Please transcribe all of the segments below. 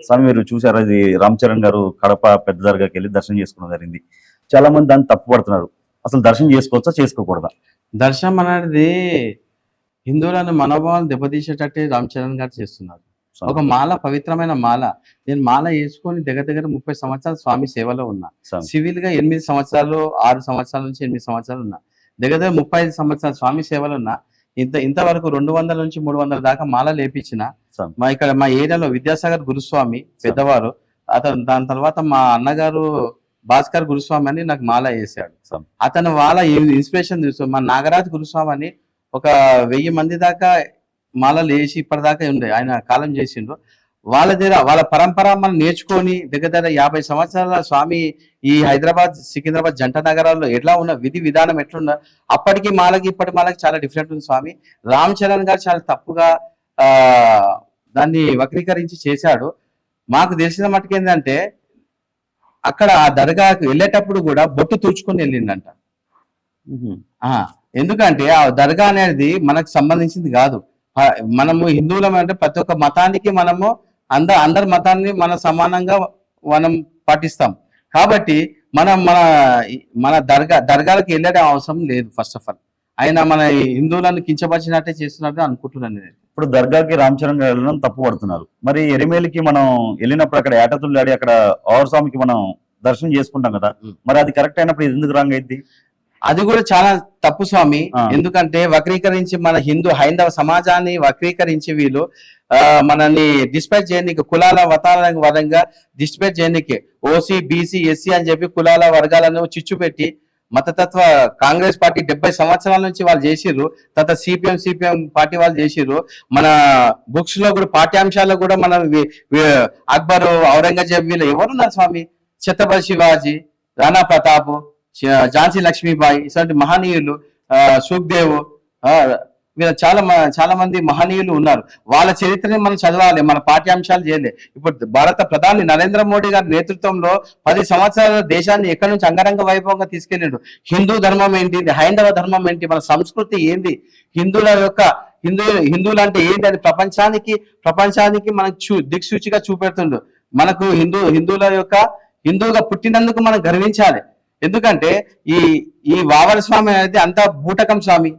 స్వామి మీరు చూసారా, ఇది రామ్ చరణ్ గారు కడప పెద్ద దర్గాకి వెళ్ళి దర్శనం చేసుకోవడం జరిగింది. చాలా మంది దాన్ని తప్పు పడుతున్నారు. అసలు దర్శనం చేసుకోవచ్చా, చేసుకోకూడదా? దర్శనం అనేది హిందువులను మనోభావాలు దెబ్బతీసేటట్టే రామ్ చరణ్ గారు చేస్తున్నారు. ఒక మాల, పవిత్రమైన మాల. నేను మాల వేసుకొని దగ్గర 30 సంవత్సరాలు స్వామి సేవలో ఉన్నా. సివిల్ గా 8 సంవత్సరాలు, 6 సంవత్సరాల నుంచి 8 సంవత్సరాలు ఉన్నా. దగ్గర 35 సంవత్సరాలు స్వామి సేవలో ఉన్నా. ఇంతవరకు 200 నుంచి 300 దాకా మాల లేపించిన. ఇక్కడ మా ఏరియాలో విద్యాసాగర్ గురుస్వామి పెద్దవారు, అతను దాని తర్వాత మా అన్నగారు భాస్కర్ గురుస్వామి అని నాకు మాల వేసాడు. అతను వాళ్ళ ఇన్స్పిరేషన్ చూస్తూ మా నాగరాజ్ గురుస్వామి అని ఒక 1000 మంది దాకా మాలలు వేసి ఇప్పటిదాకా ఉండే ఆయన కాలం చేసిండ్రు. వాళ్ళ దగ్గర వాళ్ళ పరంపర మనం నేర్చుకొని దగ్గర 50 సంవత్సరాల స్వామి ఈ హైదరాబాద్ సికింద్రాబాద్ జంట నగరాల్లో ఎట్లా ఉన్న విధి విధానం ఎట్లున్నా అప్పటికి మాలకి ఇప్పటి మాలకి చాలా డిఫరెంట్ ఉంది స్వామి. రామ్ చరణ్ గారు చాలా తప్పుగా దాన్ని వక్రీకరించి చేశాడు. మాకు తెలిసిన మట్టుకు ఏంటంటే అక్కడ ఆ దర్గాకు వెళ్ళేటప్పుడు కూడా బొట్టు తుడుచుకొని వెళ్ళిండంట. ఎందుకంటే ఆ దర్గా అనేది మనకు సంబంధించింది కాదు. మనము హిందువులం అంటే ప్రతి ఒక్క మతానికి మనము అందరి మతాన్ని మనం సమానంగా మనం పాటిస్తాం. కాబట్టి మనం మన దర్గాలకు వెళ్ళే అవసరం లేదు. ఫస్ట్ ఆఫ్ ఆల్ ఆయన మన హిందువులను కించపరిచినట్టే చేస్తున్నట్టు అనుకుంటున్నాను నేను. ఇప్పుడు దర్గాకి రామ్ చరణ్ గారు వెళ్ళడం తప్పు పడుతున్నారు. మరి ఎరిమేలికి మనం వెళ్ళినప్పుడు అక్కడ ఏటతుల్లాడి అక్కడ ఆవర్ స్వామికి మనం దర్శనం చేసుకుంటాం కదా, మరి అది కరెక్ట్ అయినప్పుడు ఇది ఎందుకు రాంగ్ అయింది? అది కూడా చాలా తప్పు స్వామి. ఎందుకంటే వక్రీకరించి మన హైందవ సమాజాన్ని వక్రీకరించి వీళ్ళు మనల్ని డిస్పేచ్ చేయడానికి, కులాల వతాల వరంగా డిస్పేచ్ చేయడానికి ఓసీ, బీసీ, ఎస్సీ అని చెప్పి కులాల వర్గాలను చిచ్చు పెట్టి మతతత్వ కాంగ్రెస్ పార్టీ 70 సంవత్సరాల నుంచి వాళ్ళు చేసిర్రు. తర్వాత సిపిఎం పార్టీ వాళ్ళు చేసిర్రు. మన బుక్స్ లో కూడా పాఠ్యాంశాల్లో కూడా మన అక్బర్, ఔరంగజేబ్ వీళ్ళు ఎవరున్నారు స్వామి? ఛత్రపతి శివాజీ, రాణా ప్రతాప్, ఝాన్సీ లక్ష్మీబాయి, ఇలాంటి మహనీయులు, సుఖ్దేవ్, వీళ్ళ చాలా మంది మహనీయులు ఉన్నారు. వాళ్ళ చరిత్రని మనం చదవాలి, మన పాఠ్యాంశాలు చేయలే. ఇప్పుడు భారత ప్రధాని నరేంద్ర మోడీ గారి నేతృత్వంలో 10 సంవత్సరాల దేశాన్ని ఎక్కడి నుంచి అంగరంగ వైభవంగా తీసుకెళ్ళిండు. హిందూ ధర్మం ఏంటి, హైందవ ధర్మం ఏంటి, మన సంస్కృతి ఏంది, హిందువులు అంటే ఏంటి అని ప్రపంచానికి మనకు దిక్సూచిగా చూపెడుతుండు. మనకు హిందువుగా పుట్టినందుకు మనం గర్వించాలి. ఎందుకంటే ఈ వావర స్వామి అనేది అంతా బూటకం స్వామి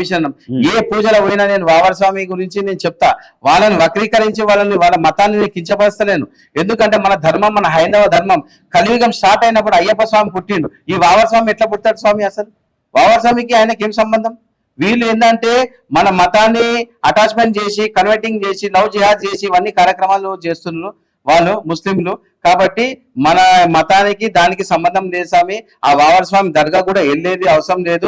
శరణం. ఏ పూజలో పోయినా నేను వావర స్వామి గురించి నేను చెప్తా. వాళ్ళని వక్రీకరించి వాళ్ళ మతాన్ని నేను కించపరుస్తలేను. ఎందుకంటే మన ధర్మం, మన హైందవ ధర్మం కలియుగం స్టార్ట్ అయినప్పుడు అయ్యప్ప స్వామి పుట్టిండు. ఈ వావర స్వామి ఎట్లా పుట్టాడు స్వామి? అసలు వావర స్వామికి ఆయనకి ఏం సంబంధం? వీళ్ళు ఏంటంటే మన మతాన్ని అటాచ్మెంట్ చేసి, కన్వర్టింగ్ చేసి, లవ్ జిహాద్ చేసి ఇవన్నీ కార్యక్రమాలు చేస్తున్నారు వాళ్ళు ముస్లింలు. కాబట్టి మన మతానికి దానికి సంబంధం లేదు స్వామి. ఆ వావర స్వామి దర్గా కూడా వెళ్ళేది అవసరం లేదు.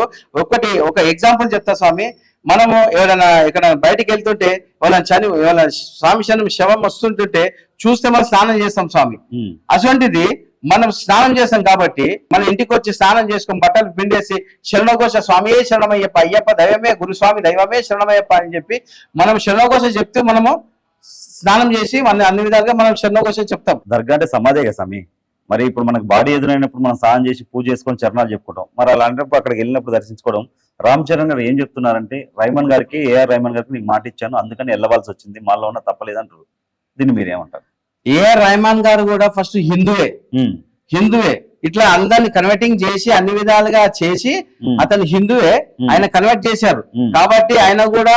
ఒక ఎగ్జాంపుల్ చెప్తా స్వామి. మనము ఎవరైనా ఇక్కడ బయటికి వెళ్తుంటే వాళ్ళ స్వామి శవం వస్తుంటుంటే చూస్తే మనం స్నానం చేస్తాం స్వామి. అటువంటిది మనం స్నానం చేస్తాం కాబట్టి మన ఇంటికి వచ్చి స్నానం చేసుకుని బట్టలు పిండేసి శరణఘోష స్వామియే శరణమయ్యప్ప, అయ్యప్ప దైవమే, గురుస్వామి దైవమే శరణమయ్యప్ప అని చెప్పి మనం శరణఘోష చెప్తూ మనము స్నానం చేసి అన్ని విధాలుగా మనం శరణఘోష చెప్తాం. దర్గా అంటే సమాధే కదా స్వామి. మరి ఇప్పుడు మనకు బాడీ ఎదురైనప్పుడు మనం స్నానం చేసి పూజ చేసుకొని చరణాలు చెప్పుకుంటాం. మరి అలాంటప్పుడు అక్కడికి వెళ్ళినప్పుడు దర్శించుకోవడం. రామ్ చరణ్ గారు ఏం చెప్తున్నారంటే, ఏఆర్ రెహమాన్ గారికి నీకు మాట ఇచ్చాను అందుకని వెళ్ళవలసి వచ్చింది, మాలో ఉన్న తప్పలేదంటారు. దీన్ని మీరేమంటారు? ఏఆర్ రెహమాన్ గారు కూడా ఫస్ట్ హిందువే. ఇట్లా అందరిని కన్వర్టింగ్ చేసి అన్ని విధాలుగా చేసి అతను హిందువే. ఆయన కన్వర్ట్ చేశారు కాబట్టి ఆయన కూడా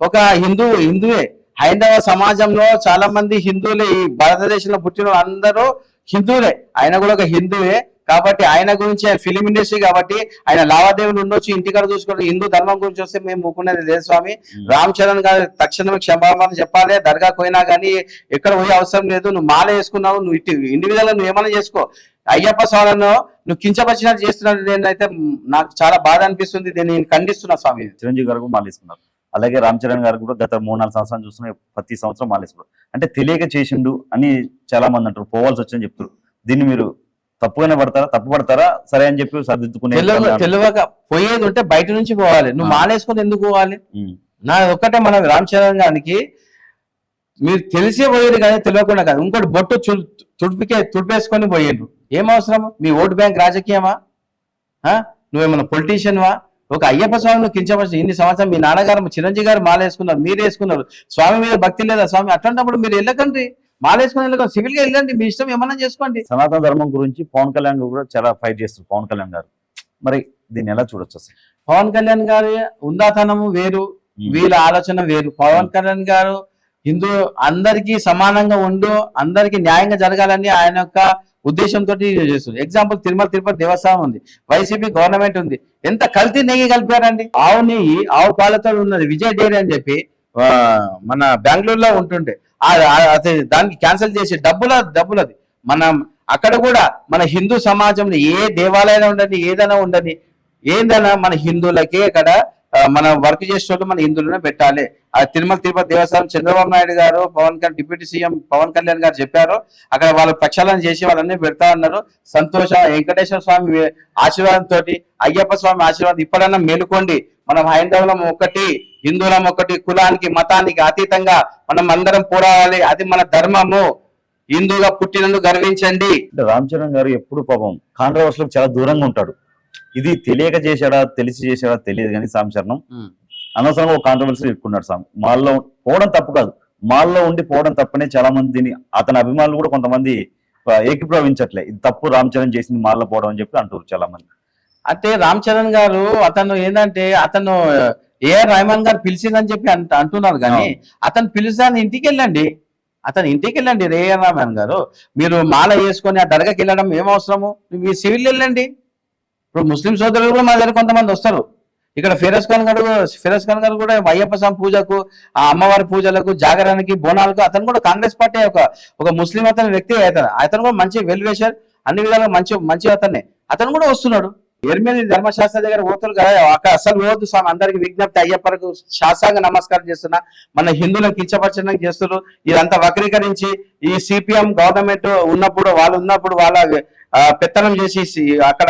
ఒక హిందువే. హైందవ సమాజంలో చాలా మంది హిందువులే. ఈ భారతదేశంలో పుట్టిన అందరూ హిందువులే. ఆయన కూడా ఒక హిందువే. కాబట్టి ఆయన గురించి ఫిలిం ఇండస్ట్రీ కాబట్టి ఆయన లావాదేవీలు ఉండొచ్చు, ఇంటికాడ చూసుకోవడం. హిందూ ధర్మం గురించి వస్తే మేము ఊకునేది లేదు స్వామి. రామ్ చరణ్ గారు తక్షణమే క్షమాపణ చెప్పాలి. దర్గా పోయినా కానీ ఎక్కడ పోయే అవసరం లేదు. నువ్వు మాల వేసుకున్నావు, నువ్వు ఇండివిజువల్ నువ్వు ఏమైనా చేసుకో. అయ్యప్ప స్వామిను నువ్వు కించపరిచినట్టు చేస్తున్నాడు. నేనైతే నాకు చాలా బాధ అనిపిస్తుంది. దీన్ని నేను ఖండిస్తున్నా స్వామి. చిరంజీవి గారు మాల వేసుకున్నారు, అలాగే రామ్ చరణ్ గారు కూడా గత 3-4 సంవత్సరాలు చూస్తున్నా ప్రతి సంవత్సరం మాలేసుకున్నారు. అంటే తెలియక చేసిండు అని చాలా మంది అంటారు, పోవాల్సి వచ్చిందని చెప్తారు. దీన్ని మీరు తప్పు పడతారా సరే అని చెప్పి సర్దిద్దుకునే? తెలియక పోయేది ఉంటే బయట నుంచి పోవాలి. నువ్వు మాలేసుకొని ఎందుకు పోవాలి? నా ఒక్కటే మన రామ్ చరణ్ గారికి మీరు తెలిసే పోయేది కానీ తెలియకుండా కాదు. ఇంకోటి బొట్టు తుడిపేసుకొని పోయేడు. ఏం అవసరం? మీ ఓటు బ్యాంక్ రాజకీయమా? నువ్వేమన్నా పొలిటీషియన్వా? ఒక అయ్యప్ప స్వామిని కించవచ్చు. ఇన్ని సంవత్సరం మీ నాన్నగారు చిరంజీవి గారు మాల వేసుకున్నారు, మీరు వేసుకున్నారు. స్వామి మీద భక్తి లేదా స్వామి? అట్లాంటప్పుడు మీరు వెళ్ళకండి. మాలేసుకొని వెళ్ళి సివిల్ గా వెళ్ళండి, మీ ఇష్టం ఏమన్నా చేసుకోండి. సనాతన ధర్మం గురించి పవన్ కళ్యాణ్ గారు కూడా చాలా ఫైట్ చేస్తారు పవన్ కళ్యాణ్ గారు. మరి దీన్ని ఎలా చూడొచ్చు అసలు? పవన్ కళ్యాణ్ గారి ఉందాతనము వేరు, వీళ్ళ ఆలోచన వేరు. పవన్ కళ్యాణ్ గారు హిందూ అందరికీ సమానంగా ఉండు, అందరికీ న్యాయంగా జరగాలని ఆయన యొక్క ఉద్దేశంతో చేస్తుంది. ఎగ్జాంపుల్ తిరుమల తిరుపతి దేవస్థానం ఉంది, వైసీపీ గవర్నమెంట్ ఉంది, ఎంత కల్తీ నెయ్యి కలిపారండి. ఆవు నెయ్యి ఆవు పాలతో ఉన్నది విజయ్ డైరీ అని చెప్పి మన బెంగళూరులో ఉంటుండే, అది దానికి క్యాన్సిల్ చేసి డబ్బులది. మనం అక్కడ కూడా మన హిందూ సమాజంలో ఏ దేవాలయం ఉండని, ఏదైనా ఉండని, ఏదైనా మన హిందువులకే అక్కడ మన వర్క్ చేసేటోళ్ళు మన హిందువులనే పెట్టాలి. ఆ తిరుమల తిరుపతి దేవస్థానం చంద్రబాబు నాయుడు గారు, పవన్ కళ్యాణ్ డిప్యూటీ సీఎం పవన్ కళ్యాణ్ గారు చెప్పారు, అక్కడ వాళ్ళ ప్రక్షాళన చేసి వాళ్ళన్నీ పెడతా ఉన్నారు. సంతోషం. వెంకటేశ్వర స్వామి ఆశీర్వాదంతో, అయ్యప్ప స్వామి ఆశీర్వాదం, ఇప్పుడన్నా మేలుకోండి. మనం హైందవులం ఒకటి, హిందువులం ఒకటి, కులానికి మతానికి అతీతంగా మనం అందరం పోరాడాలి. అది మన ధర్మము. హిందువుగా పుట్టినందుకు గర్వించండి. రామ్ చరణ్ గారు ఎప్పుడు పాపం కాంట్రవర్సీలకు చాలా దూరంగా ఉంటాడు. ఇది తెలియక చేశాడా తెలిసి చేశాడా తెలియదు కానీ సామ్ చరణం అనవసరంగా ఒక కాంట్రవర్సీ ఎక్కున్నాడు. సామ్ మాల్లో పోవడం తప్పు కాదు, మాల్లో ఉండి పోవడం తప్పనే చాలా మంది దీన్ని, అతని అభిమానులు కూడా కొంతమంది ఏకీభవించట్లే, ఇది తప్పు రామ్ చరణ్ చేసింది మాల్లో పోవడం అని చెప్పి అంటారు చాలా మంది. అంటే రామ్ చరణ్ గారు అతను ఏంటంటే అతను ఏఆర్ రెహమాన్ గారు పిలిచిందని చెప్పి అంటున్నారు కానీ అతను పిలిచాను ఇంటికి వెళ్ళండి, అతను ఇంటికి వెళ్ళండి. ఏఆర్ రెహమాన్ గారు మీరు మాల వేసుకొని ఆ దర్గాకి వెళ్ళడం ఏం అవసరము, మీరు సివిల్ వెళ్ళండి. ఇప్పుడు ముస్లిం సోదరులు కూడా మా దగ్గర కొంతమంది వస్తారు. ఇక్కడ ఫిరోజ్ ఖాన్ గారు కూడా అయ్యప్ప స్వామి పూజకు, ఆ అమ్మవారి పూజలకు, జాగరణకి, బోనాలకు అతను కూడా కాంగ్రెస్ పార్టీ ఒక ముస్లిం అతని వ్యక్తి. అతను కూడా మంచి వెల్ విషర్, అన్ని విధాలుగా మంచి అతను కూడా వస్తున్నాడు. ఎర్మేలి ధర్మశాస్త్ర దగ్గర పోతున్నారు కదా, అక్కడ అసలు పోవద్దు స్వామి. అందరికి విజ్ఞప్తి, అయ్యప్పలకు శాస్త్రాంగ నమస్కారం చేస్తున్నా, మన హిందువులను కించపరచడానికి చేస్తున్నారు. ఇదంతా వక్రీకరించి ఈ సిపిఎం గవర్నమెంట్ ఉన్నప్పుడు వాళ్ళ పెత్తనం చేసి అక్కడ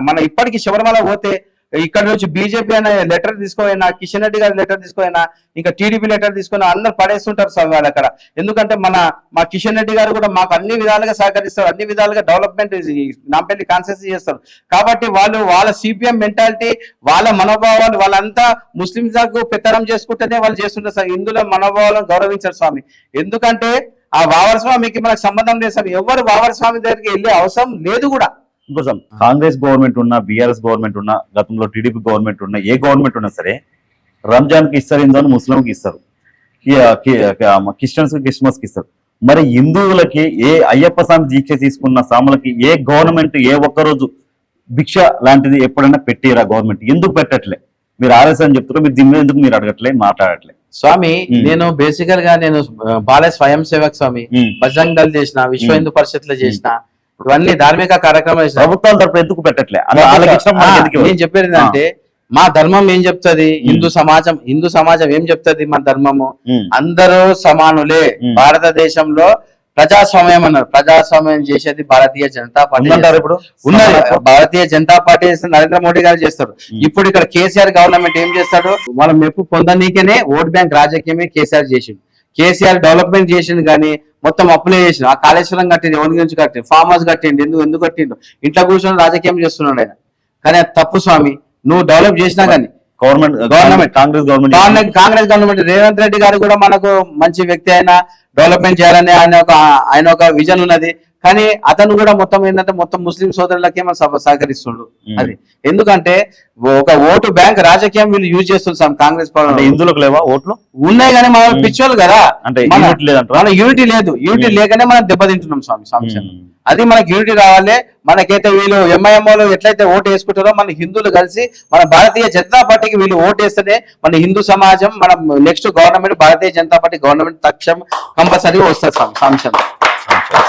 మన ఇప్పటికీ శబరిమల పోతే ఇక్కడ నుంచి బీజేపీ అనే లెటర్ తీసుకోయినా, కిషన్ రెడ్డి గారి లెటర్ తీసుకోయినా, ఇంకా టీడీపీ లెటర్ తీసుకొని అందరు పడేస్తుంటారు సార్ వాళ్ళు అక్కడ. ఎందుకంటే మా కిషన్ రెడ్డి గారు కూడా మాకు అన్ని విధాలుగా సహకరిస్తారు, అన్ని విధాలుగా డెవలప్మెంట్ నాంపల్లి కాన్సెన్స్ చేస్తారు. కాబట్టి వాళ్ళ సిపిఎం మెంటాలిటీ, వాళ్ళ మనోభావాలు, వాళ్ళంతా ముస్లింలకు పెత్తనం చేసుకుంటేనే వాళ్ళు చేస్తుంటారు సార్. హిందువుల మనోభావాలను గౌరవించారు స్వామి. ఎందుకంటే ఆ వావర్ స్వామికి మనకు సంబంధం లేదు సార్. ఎవరు వావర్ స్వామి దగ్గరికి వెళ్ళే అవసరం లేదు కూడా. ఇంకోసం కాంగ్రెస్ గవర్నమెంట్ ఉన్నా, బీఆర్ఎస్ గవర్నమెంట్ ఉన్నా, గతంలో టీడీపీ గవర్నమెంట్ ఉన్నా, ఏ గవర్నమెంట్ ఉన్నా సరే రంజాన్ కి ఇస్తారు, హిందూ ముస్లింకి ఇస్తారు, క్రిస్టియన్స్ కి క్రిస్మస్ కి ఇస్తారు. మరి హిందువులకి ఏ అయ్యప్ప స్వామి దీక్ష తీసుకున్న సాములకి ఏ గవర్నమెంట్ ఏ ఒక్కరోజు భిక్ష లాంటిది ఎప్పుడైనా పెట్టిరా గవర్నమెంట్? ఎందుకు పెట్టట్లే? మీరు ఆర్ఎస్ అని చెప్తారు, మీరు దీని మీద ఎందుకు మీరు అడగట్లే, మాట్లాడట్లే? స్వామి నేను బేసికల్ గా నేను బాలయ స్వయం సేవక్ స్వామి, బజరంగ్ దళ్ చేసిన, విశ్వ హిందూ పరిషత్ లో చేసిన, ఇవన్నీ ధార్మిక కార్యక్రమాలు ప్రభుత్వాల తరపు ఎందుకు పెట్టట్లే? నేను చెప్పేది ఏంటంటే మా ధర్మం ఏం చెప్తుంది, హిందూ సమాజం ఏం చెప్తుంది, మన ధర్మము అందరూ సమానులే. భారతదేశంలో ప్రజాస్వామ్యం అన్నారు, ప్రజాస్వామ్యం చేసేది భారతీయ జనతా పార్టీ ఉన్నది. భారతీయ జనతా పార్టీ చేస్తే నరేంద్ర మోడీ గారు చేస్తారు. ఇప్పుడు ఇక్కడ కేసీఆర్ గవర్నమెంట్ ఏం చేస్తాడు, వాళ్ళ మెప్పు పొందనీకనే ఓట్ బ్యాంక్ రాజకీయమే కేసీఆర్ చేసిండు. కేసీఆర్ డెవలప్మెంట్ చేసిండు కానీ మొత్తం అప్లై చేసిండు. ఆ కాళేశ్వరం కట్టింది, ఎవరి గురించి కట్టిండు, ఫామ్ హౌస్ కట్టిండు, ఎందుకు కట్టిండు, ఇంట్లో కూర్చొని రాజకీయం చేస్తున్నాడు ఆయన. కానీ అది తప్పు స్వామి. నువ్వు డెవలప్ చేసినా కానీ గవర్నమెంట్ కాంగ్రెస్ గవర్నమెంట్ రేవంత్ రెడ్డి గారు కూడా మనకు మంచి వ్యక్తి, అయినా డెవలప్మెంట్ చేయాలని ఆయన ఒక విజన్ ఉన్నది. కానీ అతను కూడా మొత్తం ఏంటంటే మొత్తం ముస్లిం సోదరులకే మనం సహకరిస్తుండ్రు. అది ఎందుకంటే ఒక ఓటు బ్యాంక్ రాజకీయం వీళ్ళు యూజ్ చేస్తున్నారు. కాంగ్రెస్ హిందువులకు లేవా ఓట్లు? ఉన్నాయి కానీ మన పిచ్చోళ్ళు కదా, అంటే మన యూనిటీ లేదు. యూనిటీ లేకనే మనం దెబ్బతింటున్నాం స్వామి. అది మనకి యూనిటీ రావాలి. మనకైతే వీళ్ళు ఎంఐఎంఓలు ఎట్లయితే ఓటు వేసుకుంటారో మన హిందువులు కలిసి మన భారతీయ జనతా పార్టీకి వీళ్ళు ఓటు వేస్తేనే మన హిందూ సమాజం, మన next government Bharatiya Janata party government తక్షణం కంపల్సరీగా వస్తుంది స్వామి.